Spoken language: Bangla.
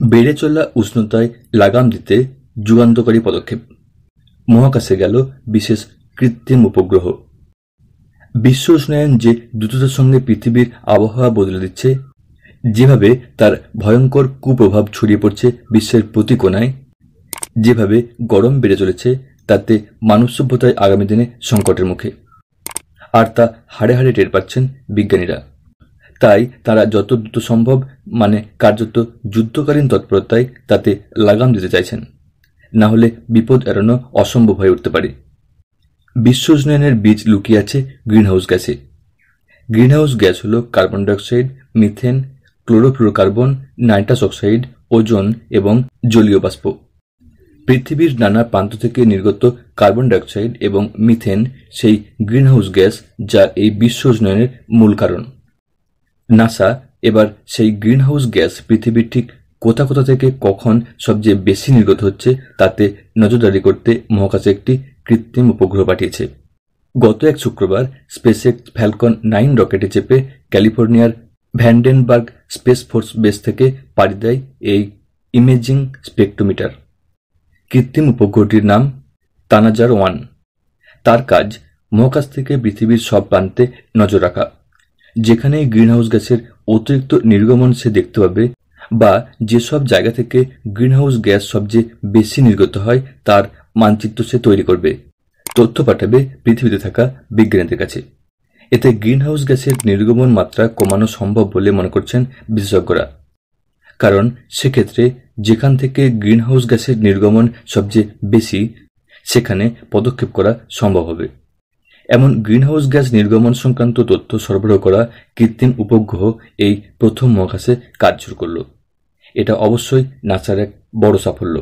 বেড়ে চলা উষ্ণতায় লাগাম দিতে যুগান্তকারী পদক্ষেপ। মহাকাশে গেল বিশেষ কৃত্রিম উপগ্রহ। বিশ্ব উষ্ণায়ন যে দ্রুততার সঙ্গে পৃথিবীর আবহাওয়া বদলে দিচ্ছে, যেভাবে তার ভয়ঙ্কর কুপ্রভাব ছড়িয়ে পড়ছে বিশ্বের প্রতি কোণায়, যেভাবে গরম বেড়ে চলেছে, তাতে মানব সভ্যতায় আগামী দিনে সংকটের মুখে। আর তা হাড়ে হাড়ে টের পাচ্ছেন বিজ্ঞানীরা। তাই তারা যত দ্রুত সম্ভব, কার্যত যুদ্ধকালীন তৎপরতায় তাতে লাগাম দিতে চাইছেন, না হলে বিপদ এড়ানো অসম্ভব হয়ে উঠতে পারে। বিশ্ব উষ্ণায়নের বীজ লুকিয়ে আছে গ্রিনহাউস গ্যাসে। গ্রিনহাউস গ্যাস হল carbon dioxide, methane, chlorofluorocarbon, nitrous oxide, ozone এবং জলীয় বাষ্প। পৃথিবীর নানা প্রান্ত থেকে নির্গত কার্বন ডাইঅক্সাইড এবং মিথেন সেই গ্রিনহাউস গ্যাস, যা এই বিশ্ব উষ্ণায়নের মূল কারণ। নাসা এবার সেই গ্রিনহাউস গ্যাস পৃথিবীর ঠিক কোথা কোথা থেকে কখন সবচেয়ে বেশি নির্গত হচ্ছে তাতে নজরদারি করতে মহাকাশে একটি কৃত্রিম উপগ্রহ পাঠিয়েছে। গত এক শুক্রবার স্পেসএক্স ফ্যালকন 9 রকেটে চেপে ক্যালিফোর্নিয়ার ভ্যান্ডেনবার্গ স্পেস ফোর্স বেস থেকে পাড়ি দেয় এই ইমেজিং স্পেকট্রোমিটার। কৃত্রিম উপগ্রহটির নাম তানাজার-1। তার কাজ মহাকাশ থেকে পৃথিবীর সব প্রান্তে নজর রাখা। যেখানেই গ্রিনহাউস গ্যাসের অতিরিক্ত নির্গমন সে দেখতে পাবে, বা যেসব জায়গা থেকে গ্রিনহাউস গ্যাস সবচেয়ে বেশি নির্গত হয়, তার মানচিত্র সে তৈরি করবে, তথ্য পাঠাবে পৃথিবীতে থাকা বিজ্ঞানীদের কাছে। এতে গ্রিনহাউস গ্যাসের নির্গমন মাত্রা কমানো সম্ভব বলে মনে করছেন বিশেষজ্ঞরা। কারণ সেক্ষেত্রে যেখান থেকে গ্রিনহাউস গ্যাসের নির্গমন সবচেয়ে বেশি, সেখানে পদক্ষেপ করা সম্ভব হবে। এমন গ্রিনহাউস গ্যাস নির্গমন সংক্রান্ত তথ্য সরবরাহ করা কৃত্রিম উপগ্রহ এই প্রথম মহাকাশে কাজ শুরু করল। এটা অবশ্যই নাসার এক বড় সাফল্য।